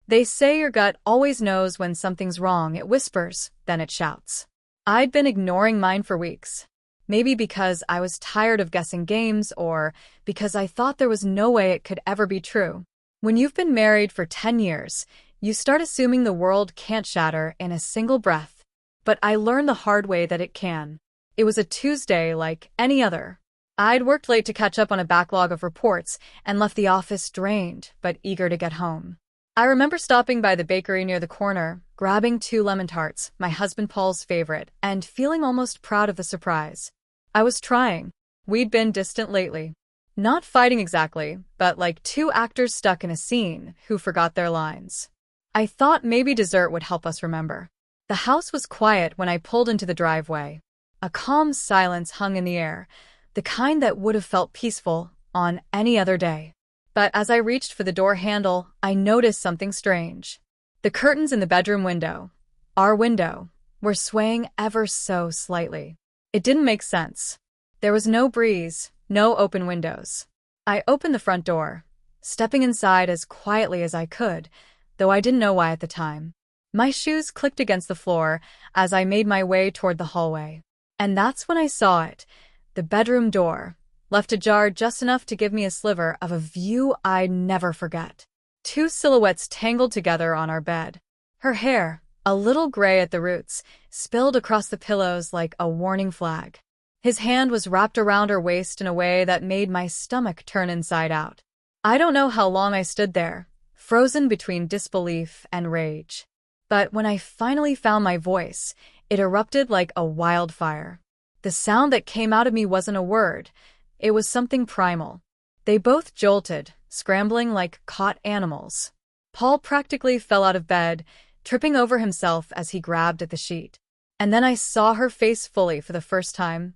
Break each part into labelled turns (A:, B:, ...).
A: They say your gut always knows when something's wrong. It whispers, then it shouts. I'd been ignoring mine for weeks. Maybe because I was tired of guessing games or because I thought there was no way it could ever be true. When you've been married for 10 years, you start assuming the world can't shatter in a single breath. But I learned the hard way that it can. It was a Tuesday like any other. I'd worked late to catch up on a backlog of reports and left the office drained but eager to get home. I remember stopping by the bakery near the corner, grabbing 2 lemon tarts, my husband Paul's favorite, and feeling almost proud of the surprise. I was trying. We'd been distant lately. Not fighting exactly, but like 2 actors stuck in a scene who forgot their lines. I thought maybe dessert would help us remember. The house was quiet when I pulled into the driveway. A calm silence hung in the air, the kind that would have felt peaceful on any other day. But as I reached for the door handle, I noticed something strange. The curtains in the bedroom window, our window, were swaying ever so slightly. It didn't make sense. There was no breeze, no open windows. I opened the front door, stepping inside as quietly as I could, though I didn't know why at the time. My shoes clicked against the floor as I made my way toward the hallway. And that's when I saw it, the bedroom door, left ajar just enough to give me a sliver of a view I'd never forget. 2 silhouettes tangled together on our bed. Her hair, a little gray at the roots, spilled across the pillows like a warning flag. His hand was wrapped around her waist in a way that made my stomach turn inside out. I don't know how long I stood there, frozen between disbelief and rage. But when I finally found my voice, it erupted like a wildfire. The sound that came out of me wasn't a word. It was something primal. They both jolted, scrambling like caught animals. Paul practically fell out of bed, tripping over himself as he grabbed at the sheet. And then I saw her face fully for the first time.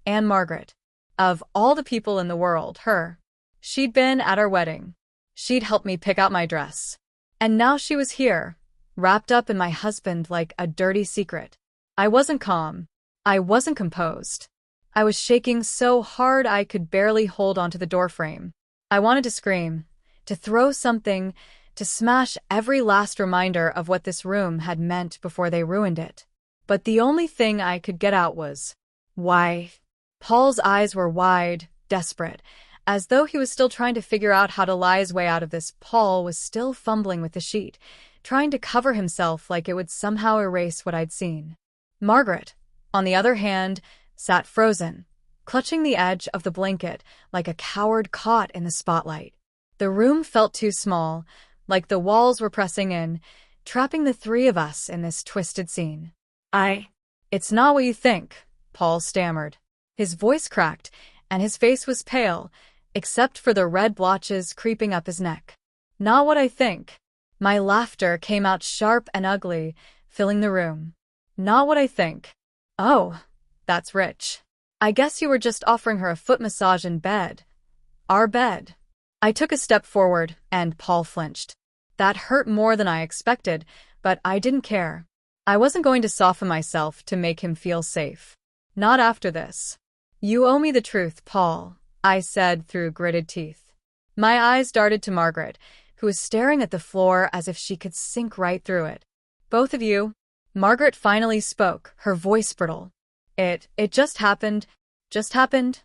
A: Anne Margaret. Of all the people in the world, her. She'd been at our wedding. She'd helped me pick out my dress. And now she was here, wrapped up in my husband like a dirty secret. I wasn't calm. I wasn't composed. I was shaking so hard I could barely hold onto the doorframe. I wanted to scream, to throw something, to smash every last reminder of what this room had meant before they ruined it. But the only thing I could get out was, why? Paul's eyes were wide, desperate, as though he was still trying to figure out how to lie his way out of this. Paul was still fumbling with the sheet, trying to cover himself like it would somehow erase what I'd seen. Margaret, on the other hand, sat frozen, clutching the edge of the blanket like a coward caught in the spotlight. The room felt too small, like the walls were pressing in, trapping the 3 of us in this twisted scene. It's not what you think, Paul stammered. His voice cracked, and his face was pale, except for the red blotches creeping up his neck. Not what I think. My laughter came out sharp and ugly, filling the room. Not what I think. Oh, that's rich. I guess you were just offering her a foot massage in bed. Our bed. I took a step forward, and Paul flinched. That hurt more than I expected, but I didn't care. I wasn't going to soften myself to make him feel safe. Not after this. You owe me the truth, Paul, I said through gritted teeth. My eyes darted to Margaret, who was staring at the floor as if she could sink right through it. Both of you? Margaret finally spoke, her voice brittle. It just happened. Just happened?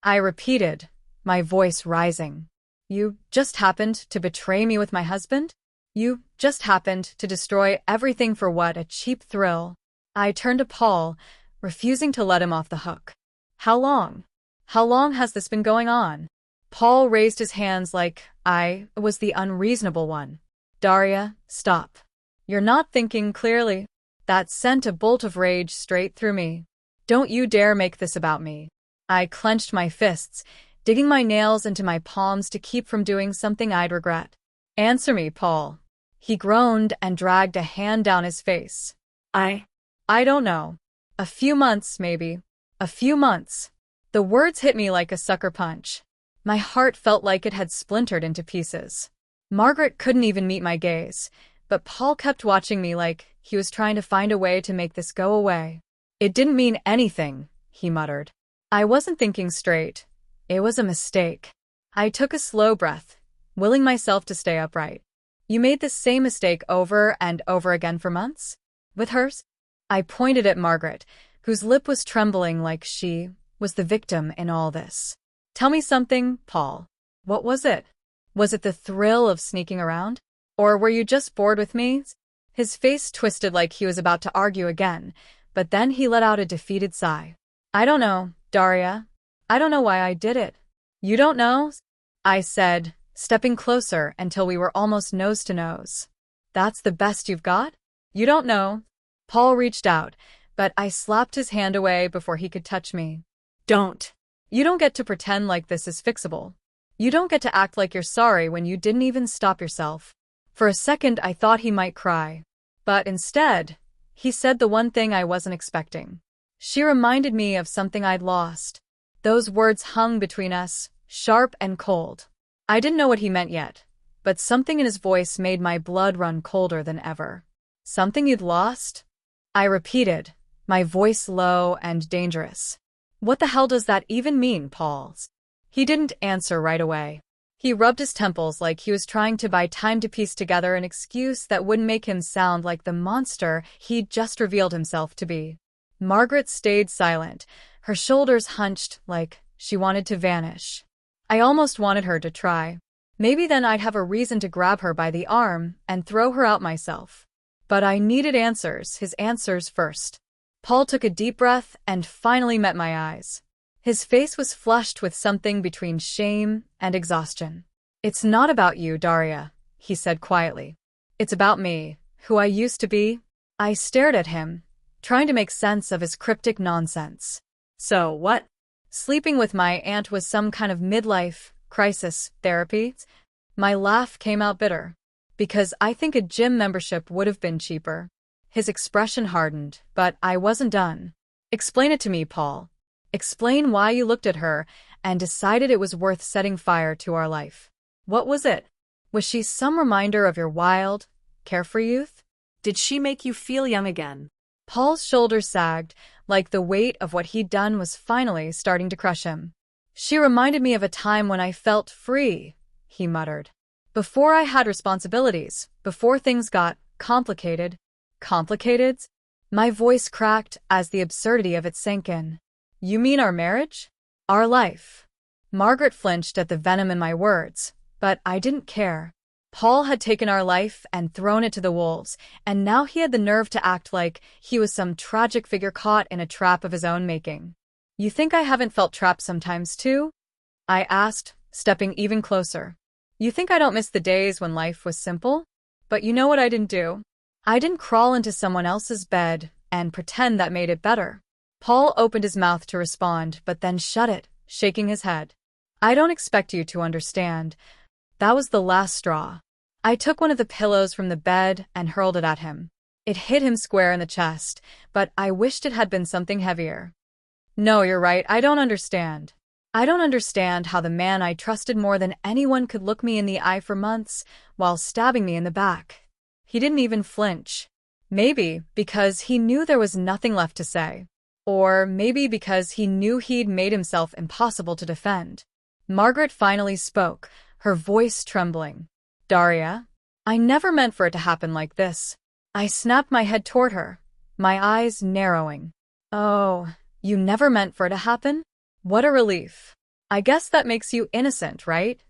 A: I repeated, my voice rising. You just happened to betray me with my husband? You just happened to destroy everything for what, a cheap thrill? I turned to Paul, refusing to let him off the hook. How long? How long has this been going on? Paul raised his hands like I was the unreasonable one. Daria, stop. You're not thinking clearly. That sent a bolt of rage straight through me. Don't you dare make this about me. I clenched my fists, digging my nails into my palms to keep from doing something I'd regret. Answer me, Paul. He groaned and dragged a hand down his face. I don't know. A few months, maybe. A few months. The words hit me like a sucker punch. My heart felt like it had splintered into pieces. Margaret couldn't even meet my gaze, but Paul kept watching me like he was trying to find a way to make this go away. It didn't mean anything, he muttered. I wasn't thinking straight. It was a mistake. I took a slow breath, willing myself to stay upright. You made the same mistake over and over again for months? With hers? I pointed at Margaret, whose lip was trembling like she was the victim in all this. Tell me something, Paul. What was it? Was it the thrill of sneaking around? Or were you just bored with me? His face twisted like he was about to argue again, but then he let out a defeated sigh. I don't know, Daria. I don't know why I did it. You don't know? I said, stepping closer until we were almost nose to nose. That's the best you've got? You don't know? Paul reached out, but I slapped his hand away before he could touch me. Don't. You don't get to pretend like this is fixable. You don't get to act like you're sorry when you didn't even stop yourself. For a second, I thought he might cry. But instead, he said the one thing I wasn't expecting. She reminded me of something I'd lost. Those words hung between us, sharp and cold. I didn't know what he meant yet, but something in his voice made my blood run colder than ever. Something you'd lost? I repeated, my voice low and dangerous. What the hell does that even mean, Paul? He didn't answer right away. He rubbed his temples like he was trying to buy time to piece together an excuse that wouldn't make him sound like the monster he'd just revealed himself to be. Margaret stayed silent, her shoulders hunched like she wanted to vanish. I almost wanted her to try. Maybe then I'd have a reason to grab her by the arm and throw her out myself. But I needed answers, his answers first. Paul took a deep breath and finally met my eyes. His face was flushed with something between shame and exhaustion. It's not about you, Daria, he said quietly. It's about me, who I used to be. I stared at him, trying to make sense of his cryptic nonsense. So what? Sleeping with my aunt was some kind of midlife crisis therapy? My laugh came out bitter. Because I think a gym membership would have been cheaper. His expression hardened, but I wasn't done. Explain it to me, Paul. Explain why you looked at her and decided it was worth setting fire to our life. What was it? Was she some reminder of your wild, carefree youth? Did she make you feel young again? Paul's shoulders sagged, like the weight of what he'd done was finally starting to crush him. She reminded me of a time when I felt free, he muttered. Before I had responsibilities, before things got complicated. Complicated? My voice cracked as the absurdity of it sank in. You mean our marriage? Our life. Margaret flinched at the venom in my words, but I didn't care. Paul had taken our life and thrown it to the wolves, and now he had the nerve to act like he was some tragic figure caught in a trap of his own making. You think I haven't felt trapped sometimes too? I asked, stepping even closer. You think I don't miss the days when life was simple? But you know what I didn't do? I didn't crawl into someone else's bed and pretend that made it better. Paul opened his mouth to respond, but then shut it, shaking his head. I don't expect you to understand. That was the last straw. I took one of the pillows from the bed and hurled it at him. It hit him square in the chest, but I wished it had been something heavier. No, you're right, I don't understand. I don't understand how the man I trusted more than anyone could look me in the eye for months while stabbing me in the back. He didn't even flinch. Maybe because he knew there was nothing left to say. Or maybe because he knew he'd made himself impossible to defend. Margaret finally spoke, her voice trembling. Daria, I never meant for it to happen like this. I snapped my head toward her, my eyes narrowing. Oh, you never meant for it to happen? What a relief. I guess that makes you innocent, right?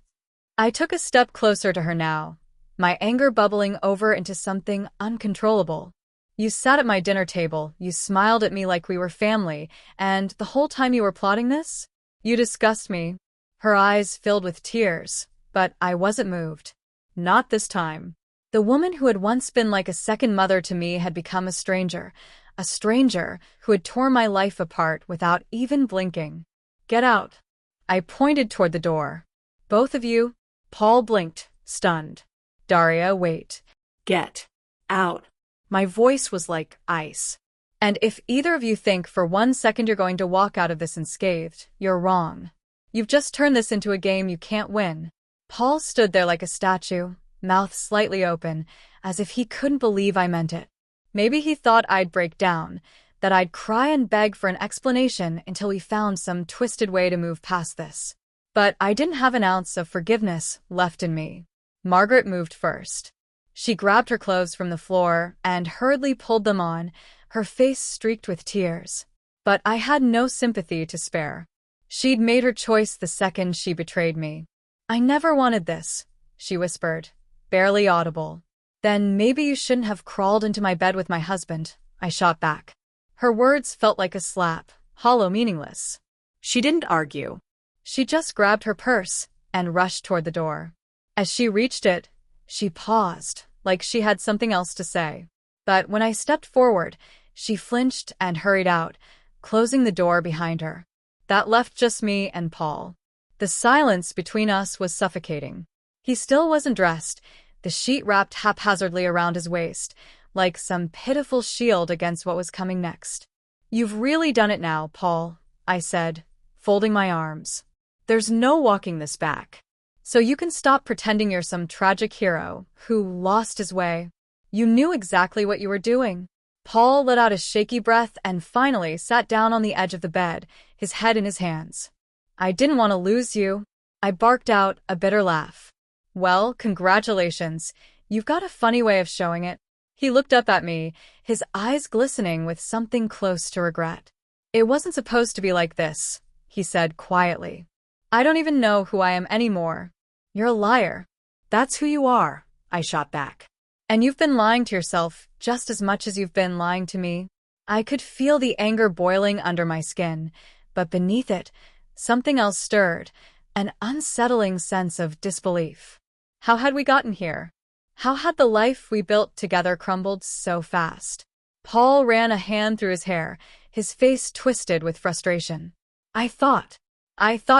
A: I took a step closer to her now, my anger bubbling over into something uncontrollable. You sat at my dinner table, you smiled at me like we were family, and the whole time you were plotting this? You disgust me. Her eyes filled with tears, but I wasn't moved. Not this time. The woman who had once been like a second mother to me had become a stranger who had torn my life apart without even blinking. Get out. I pointed toward the door. Both of you? Paul blinked, stunned. Daria, wait. Get out. My voice was like ice. And if either of you think for 1 second you're going to walk out of this unscathed, you're wrong. You've just turned this into a game you can't win. Paul stood there like a statue, mouth slightly open, as if he couldn't believe I meant it. Maybe he thought I'd break down, that I'd cry and beg for an explanation until we found some twisted way to move past this. But I didn't have an ounce of forgiveness left in me. Margaret moved first. She grabbed her clothes from the floor and hurriedly pulled them on, her face streaked with tears. But I had no sympathy to spare. She'd made her choice the second she betrayed me. "I never wanted this," she whispered, barely audible. "Then maybe you shouldn't have crawled into my bed with my husband," I shot back. Her words felt like a slap, hollow, meaningless.
B: She didn't argue.
A: She just grabbed her purse and rushed toward the door. As she reached it, she paused, like she had something else to say. But when I stepped forward, she flinched and hurried out, closing the door behind her. That left just me and Paul. The silence between us was suffocating. He still wasn't dressed, the sheet wrapped haphazardly around his waist, like some pitiful shield against what was coming next. "You've really done it now, Paul," I said, folding my arms. "There's no walking this back. So you can stop pretending you're some tragic hero who lost his way. You knew exactly what you were doing." Paul let out a shaky breath and finally sat down on the edge of the bed, his head in his hands. "I didn't want to lose you," I barked out, a bitter laugh. "Well, congratulations. You've got a funny way of showing it." He looked up at me, his eyes glistening with something close to regret. "It wasn't supposed to be like this," he said quietly. "I don't even know who I am anymore." "You're a liar."
B: "That's who you are," I shot back.
A: "And you've been lying to yourself just as much as you've been lying to me." I could feel the anger boiling under my skin, but beneath it, something else stirred, an unsettling sense of disbelief. How had we gotten here? How had the life we built together crumbled so fast? Paul ran a hand through his hair, his face twisted with frustration. I thought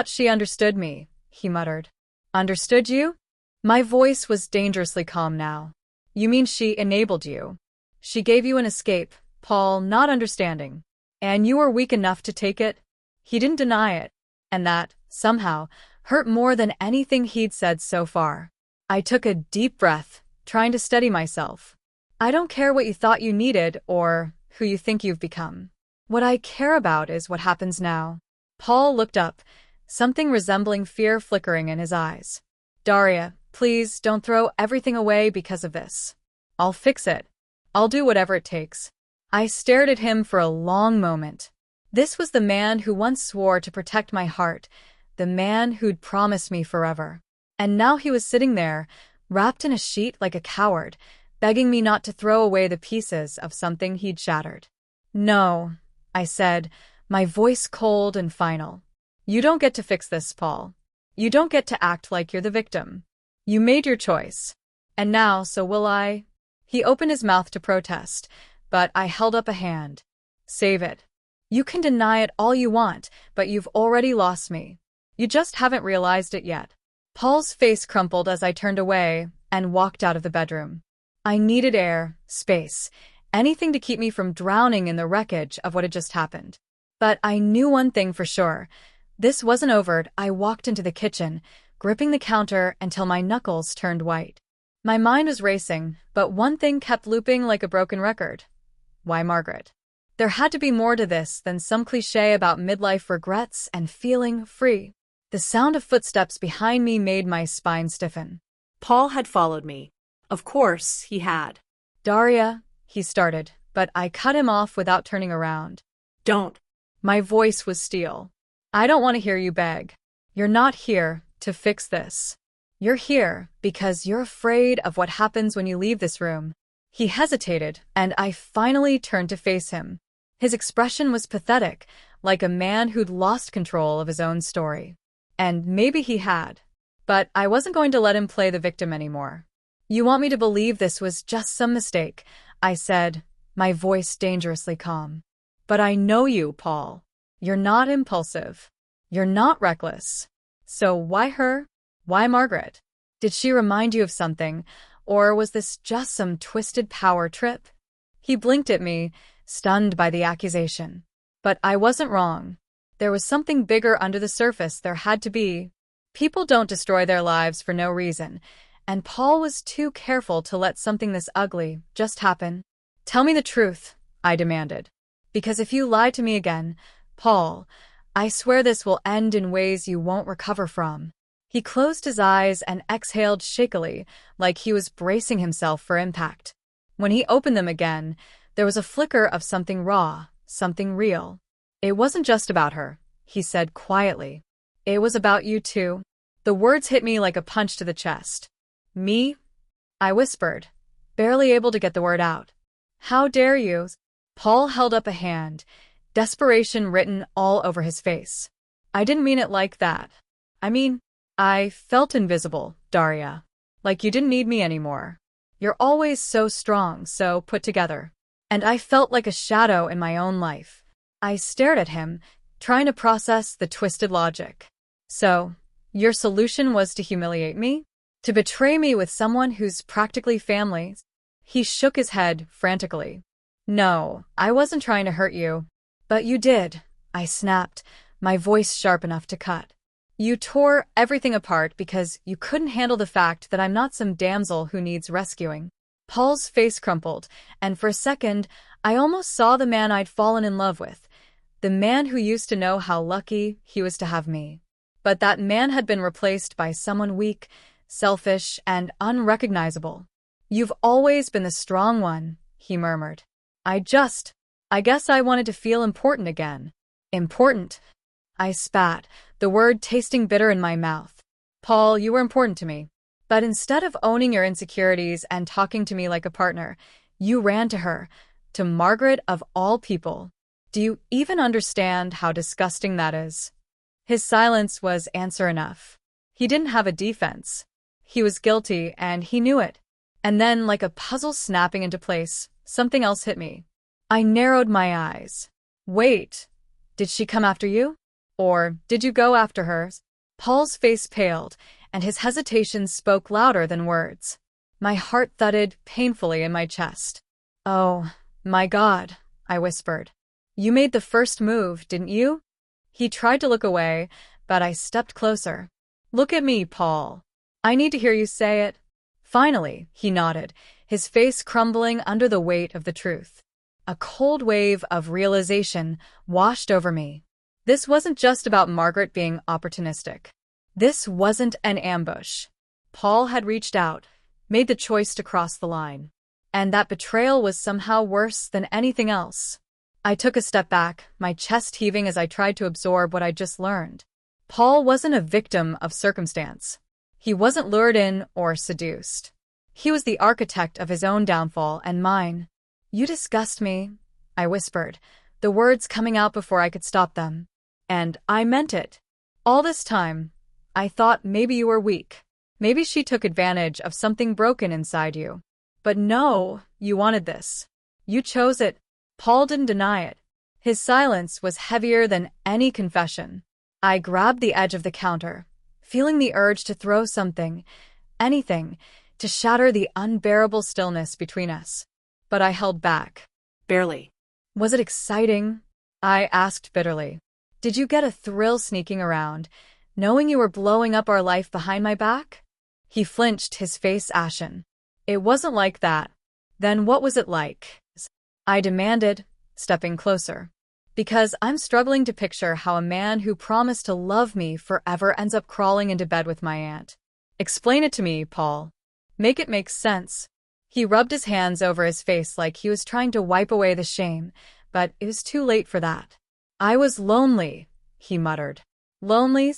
A: she understood me," he muttered. "Understood you?" My voice was dangerously calm now. "You mean she enabled you? She gave you an escape," Paul, not understanding. "And you were weak enough to take it?" He didn't deny it, and that, somehow, hurt more than anything he'd said so far. I took a deep breath, trying to steady myself. "I don't care what you thought you needed or who you think you've become. What I care about is what happens now." Paul looked up, something resembling fear flickering in his eyes. "Daria, please don't throw everything away because of this. I'll fix it. I'll do whatever it takes." I stared at him for a long moment. This was the man who once swore to protect my heart, the man who'd promised me forever. And now he was sitting there, wrapped in a sheet like a coward, begging me not to throw away the pieces of something he'd shattered. "No," I said, my voice cold and final. "You don't get to fix this, Paul. You don't get to act like you're the victim. You made your choice. And now, so will I." He opened his mouth to protest, but I held up a hand. "Save it. You can deny it all you want, but you've already lost me. You just haven't realized it yet." Paul's face crumpled as I turned away and walked out of the bedroom. I needed air, space, anything to keep me from drowning in the wreckage of what had just happened. But I knew one thing for sure. This wasn't over. I walked into the kitchen, gripping the counter until my knuckles turned white. My mind was racing, but one thing kept looping like a broken record. Why Margaret? There had to be more to this than some cliché about midlife regrets and feeling free. The sound of footsteps behind me made my spine stiffen.
B: Paul had followed me. Of course, he had.
A: "Daria," he started, but I cut him off without turning around.
B: "Don't."
A: My voice was steel. "I don't want to hear you beg. You're not here to fix this. You're here because you're afraid of what happens when you leave this room." He hesitated, and I finally turned to face him. His expression was pathetic, like a man who'd lost control of his own story. And maybe he had. But I wasn't going to let him play the victim anymore. "You want me to believe this was just some mistake," I said, my voice dangerously calm. "But I know you, Paul. You're not impulsive. You're not reckless. So why her? Why Margaret? Did she remind you of something, or was this just some twisted power trip?" He blinked at me, stunned by the accusation. But I wasn't wrong. There was something bigger under the surface. There had to be. People don't destroy their lives for no reason, and Paul was too careful to let something this ugly just happen. "Tell me the truth," I demanded. "Because if you lie to me again, Paul, I swear this will end in ways you won't recover from." He closed his eyes and exhaled shakily, like he was bracing himself for impact. When he opened them again, there was a flicker of something raw, something real. It wasn't just about her, he said quietly. It was about you too. The words hit me like a punch to the chest. Me? I whispered, barely able to get the word out. How dare you? Paul held up a hand, desperation written all over his face. I didn't mean it like that. I felt invisible, Daria. Like you didn't need me anymore. You're always so strong, so put together. And I felt like a shadow in my own life. I stared at him, trying to process the twisted logic. So, your solution was to humiliate me? To betray me with someone who's practically family? He shook his head frantically. No, I wasn't trying to hurt you. But you did, I snapped, my voice sharp enough to cut. You tore everything apart because you couldn't handle the fact that I'm not some damsel who needs rescuing. Paul's face crumpled, and for a second, I almost saw the man I'd fallen in love with. The man who used to know how lucky he was to have me. But that man had been replaced by someone weak, selfish, and unrecognizable. You've always been the strong one, he murmured. I guess I wanted to feel important again. Important? I spat, the word tasting bitter in my mouth. Paul, you were important to me. But instead of owning your insecurities and talking to me like a partner, you ran to her, to Margaret of all people. Do you even understand how disgusting that is? His silence was answer enough. He didn't have a defense. He was guilty, and he knew it. And then, like a puzzle snapping into place, something else hit me. I narrowed my eyes. Wait, did she come after you? Or did you go after her? Paul's face paled, and his hesitation spoke louder than words. My heart thudded painfully in my chest. Oh, my God, I whispered. You made the first move, didn't you? He tried to look away, but I stepped closer. Look at me, Paul. I need to hear you say it. Finally, he nodded, his face crumbling under the weight of the truth. A cold wave of realization washed over me. This wasn't just about Margaret being opportunistic. This wasn't an ambush. Paul had reached out, made the choice to cross the line. And that betrayal was somehow worse than anything else. I took a step back, my chest heaving as I tried to absorb what I'd just learned. Paul wasn't a victim of circumstance. He wasn't lured in or seduced. He was the architect of his own downfall and mine. You disgust me, I whispered, the words coming out before I could stop them. And I meant it. All this time, I thought maybe you were weak. Maybe she took advantage of something broken inside you. But no, you wanted this. You chose it. Paul didn't deny it. His silence was heavier than any confession. I grabbed the edge of the counter, feeling the urge to throw something, anything, to shatter the unbearable stillness between us. But I held back.
B: Barely.
A: Was it exciting? I asked bitterly. Did you get a thrill sneaking around, knowing you were blowing up our life behind my back? He flinched, his face ashen. It wasn't like that. Then what was it like? I demanded, stepping closer. Because I'm struggling to picture how a man who promised to love me forever ends up crawling into bed with my aunt. Explain it to me, Paul. Make it make sense. He rubbed his hands over his face like he was trying to wipe away the shame, but it was too late for that. I was lonely, he muttered. Lonely?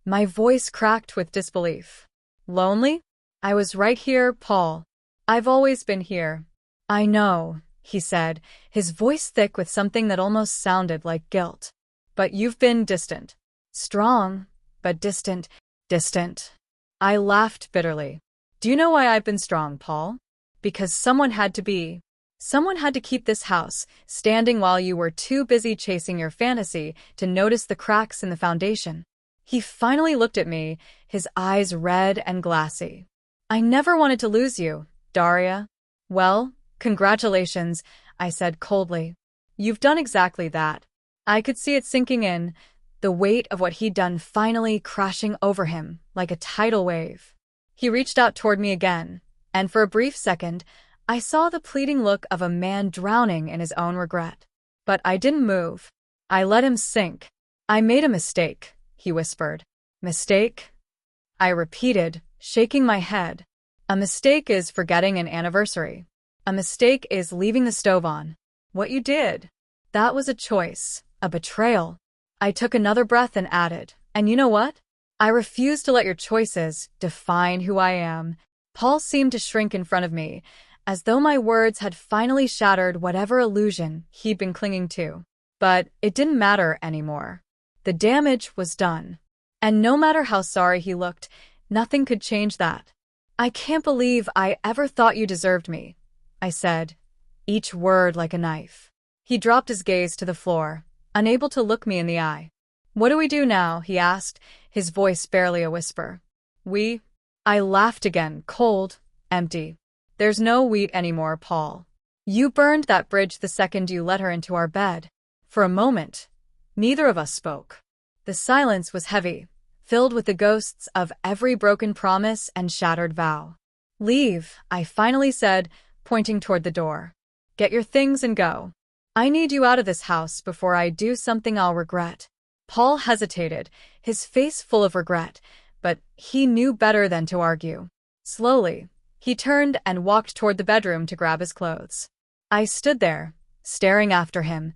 A: My voice cracked with disbelief. Lonely? I was right here, Paul. I've always been here. I know, he said, his voice thick with something that almost sounded like guilt. But you've been distant. Strong, but distant. Distant. I laughed bitterly. Do you know why I've been strong, Paul? Because someone had to be. Someone had to keep this house standing while you were too busy chasing your fantasy to notice the cracks in the foundation. He finally looked at me, his eyes red and glassy. I never wanted to lose you, Daria. Well, congratulations, I said coldly. You've done exactly that. I could see it sinking in, the weight of what he'd done finally crashing over him like a tidal wave. He reached out toward me again, and for a brief second, I saw the pleading look of a man drowning in his own regret. But I didn't move. I let him sink. I made a mistake, he whispered. Mistake? I repeated, shaking my head. A mistake is forgetting an anniversary. A mistake is leaving the stove on. What you did. That was a choice, a betrayal. I took another breath and added, and you know what? I refuse to let your choices define who I am. Paul seemed to shrink in front of me, as though my words had finally shattered whatever illusion he'd been clinging to. But it didn't matter anymore. The damage was done. And no matter how sorry he looked, nothing could change that. I can't believe I ever thought you deserved me, I said, each word like a knife. He dropped his gaze to the floor, unable to look me in the eye. What do we do now? He asked, his voice barely a whisper. I laughed again, cold, empty. There's no we anymore, Paul. You burned that bridge the second you let her into our bed. For a moment, neither of us spoke. The silence was heavy, filled with the ghosts of every broken promise and shattered vow. Leave, I finally said, pointing toward the door. Get your things and go. I need you out of this house before I do something I'll regret. Paul hesitated, his face full of regret, but he knew better than to argue. Slowly, he turned and walked toward the bedroom to grab his clothes. I stood there, staring after him,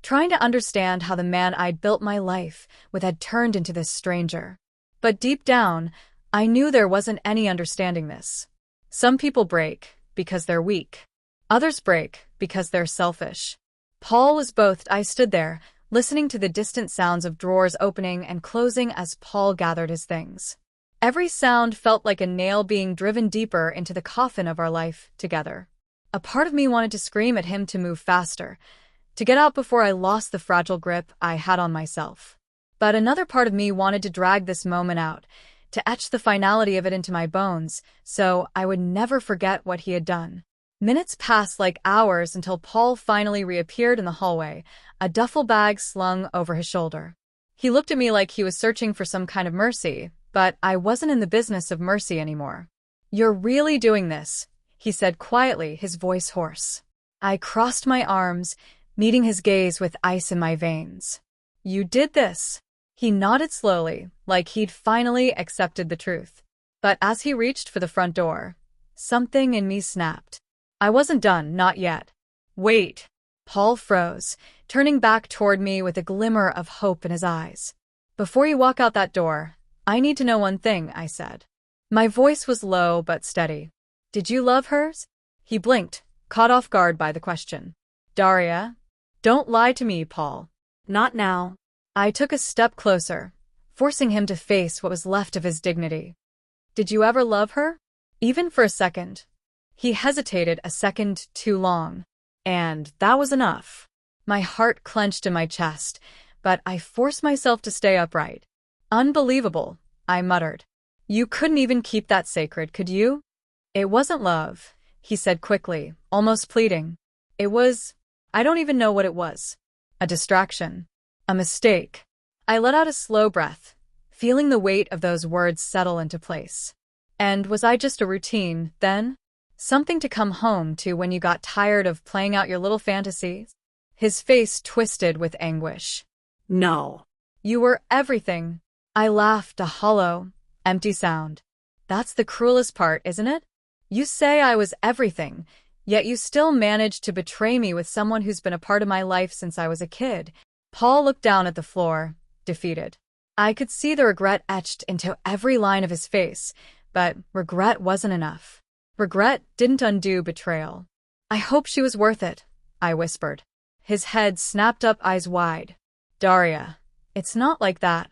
A: trying to understand how the man I'd built my life with had turned into this stranger. But deep down, I knew there wasn't any understanding this. Some people break because they're weak. Others break because they're selfish. Paul was both. I stood there, listening to the distant sounds of drawers opening and closing as Paul gathered his things. Every sound felt like a nail being driven deeper into the coffin of our life together. A part of me wanted to scream at him to move faster, to get out before I lost the fragile grip I had on myself. But another part of me wanted to drag this moment out, to etch the finality of it into my bones, so I would never forget what he had done. Minutes passed like hours until Paul finally reappeared in the hallway, a duffel bag slung over his shoulder. He looked at me like he was searching for some kind of mercy, but I wasn't in the business of mercy anymore. You're really doing this, he said quietly, his voice hoarse. I crossed my arms, meeting his gaze with ice in my veins. You did this. He nodded slowly, like he'd finally accepted the truth. But as he reached for the front door, something in me snapped. I wasn't done, not yet. Wait. Paul froze, turning back toward me with a glimmer of hope in his eyes. Before you walk out that door, I need to know one thing, I said. My voice was low but steady. Did you love hers? He blinked, caught off guard by the question. Daria? Don't lie to me, Paul.
B: Not now.
A: I took a step closer, forcing him to face what was left of his dignity. Did you ever love her? Even for a second? He hesitated a second too long. And that was enough. My heart clenched in my chest, but I forced myself to stay upright. Unbelievable, I muttered. You couldn't even keep that sacred, could you? It wasn't love, he said quickly, almost pleading. It was, I don't even know what it was. A distraction. A mistake. I let out a slow breath, feeling the weight of those words settle into place. And was I just a routine, then? Something to come home to when you got tired of playing out your little fantasies? His face twisted with anguish.
B: No.
A: You were everything. I laughed, a hollow, empty sound. That's the cruelest part, isn't it? You say I was everything, yet you still managed to betray me with someone who's been a part of my life since I was a kid. Paul looked down at the floor, defeated. I could see the regret etched into every line of his face, but regret wasn't enough. Regret didn't undo betrayal. I hope she was worth it, I whispered. His head snapped up, eyes wide. Daria, it's not like that.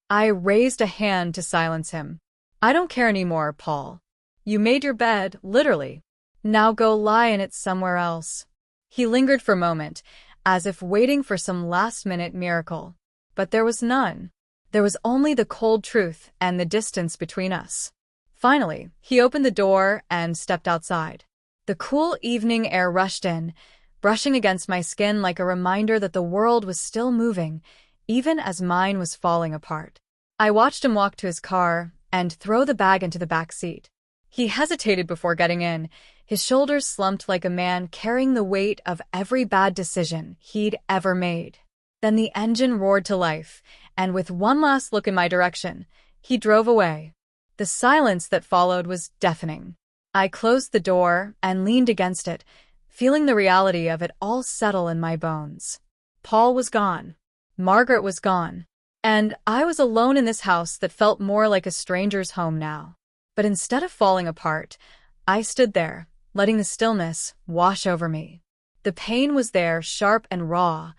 A: I raised a hand to silence him. I don't care anymore, Paul. You made your bed, literally. Now go lie in it somewhere else. He lingered for a moment, as if waiting for some last-minute miracle. But there was none. There was only the cold truth and the distance between us. Finally, he opened the door and stepped outside. The cool evening air rushed in, brushing against my skin like a reminder that the world was still moving, even as mine was falling apart. I watched him walk to his car and throw the bag into the back seat. He hesitated before getting in, his shoulders slumped like a man carrying the weight of every bad decision he'd ever made. Then the engine roared to life, and with one last look in my direction, he drove away. The silence that followed was deafening. I closed the door and leaned against it, feeling the reality of it all settle in my bones. Paul was gone. Margaret was gone. And I was alone in this house that felt more like a stranger's home now. But instead of falling apart, I stood there, letting the stillness wash over me. The pain was there, sharp and raw,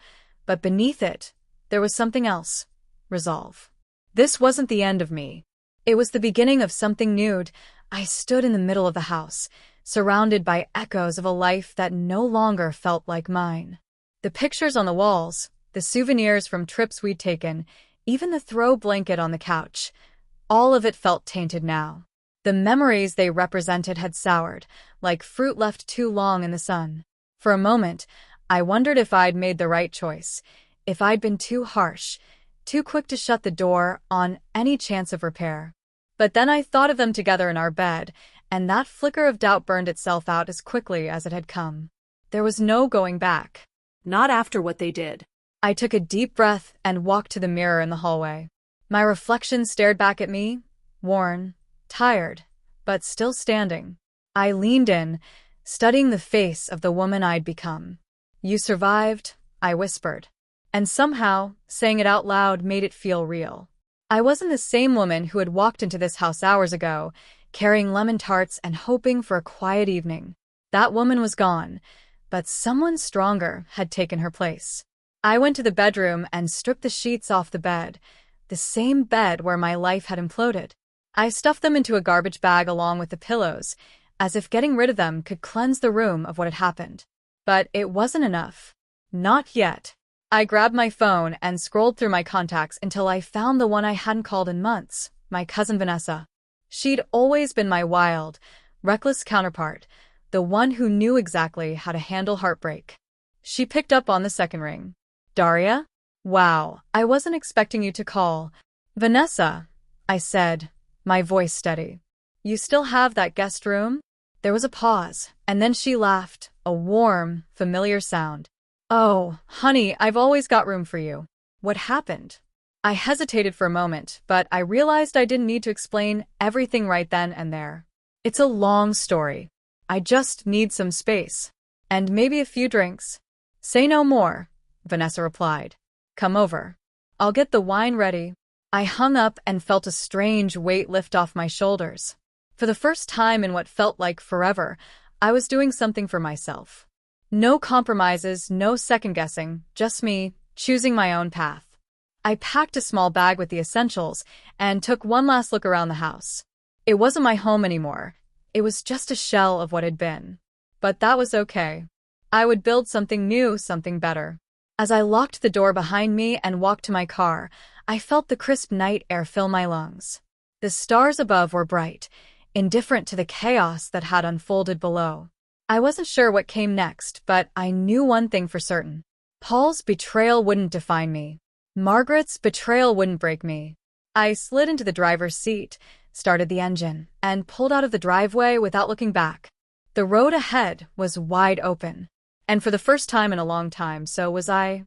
A: but beneath it, there was something else. Resolve. This wasn't the end of me. It was the beginning of something new. I stood in the middle of the house, surrounded by echoes of a life that no longer felt like mine. The pictures on the walls, the souvenirs from trips we'd taken, even the throw blanket on the couch, all of it felt tainted now. The memories they represented had soured, like fruit left too long in the sun. For a moment, I wondered if I'd made the right choice, if I'd been too harsh, too quick to shut the door on any chance of repair. But then I thought of them together in our bed, and that flicker of doubt burned itself out as quickly as it had come. There was no going back.
B: Not after what they did.
A: I took a deep breath and walked to the mirror in the hallway. My reflection stared back at me, worn, tired, but still standing. I leaned in, studying the face of the woman I'd become. "You survived," I whispered. And somehow, saying it out loud made it feel real. I wasn't the same woman who had walked into this house hours ago, carrying lemon tarts and hoping for a quiet evening. That woman was gone, but someone stronger had taken her place. I went to the bedroom and stripped the sheets off the bed, the same bed where my life had imploded. I stuffed them into a garbage bag along with the pillows, as if getting rid of them could cleanse the room of what had happened. But it wasn't enough. Not yet. I grabbed my phone and scrolled through my contacts until I found the one I hadn't called in months, my cousin Vanessa. She'd always been my wild, reckless counterpart, the one who knew exactly how to handle heartbreak. She picked up on the second ring. "Daria? Wow, I wasn't expecting you to call." "Vanessa," I said, my voice steady. "You still have that guest room?" There was a pause, and then she laughed, a warm, familiar sound. "Oh, honey, I've always got room for you. What happened?" I hesitated for a moment, but I realized I didn't need to explain everything right then and there. "It's a long story. I just need some space. And maybe a few drinks." "Say no more," Vanessa replied. "Come over. I'll get the wine ready." I hung up and felt a strange weight lift off my shoulders. For the first time in what felt like forever, I was doing something for myself. No compromises, no second-guessing, just me, choosing my own path. I packed a small bag with the essentials and took one last look around the house. It wasn't my home anymore. It was just a shell of what had been. But that was okay. I would build something new, something better. As I locked the door behind me and walked to my car, I felt the crisp night air fill my lungs. The stars above were bright, indifferent to the chaos that had unfolded below. I wasn't sure what came next, but I knew one thing for certain. Paul's betrayal wouldn't define me. Margaret's betrayal wouldn't break me. I slid into the driver's seat, started the engine, and pulled out of the driveway without looking back. The road ahead was wide open. And for the first time in a long time, so was I.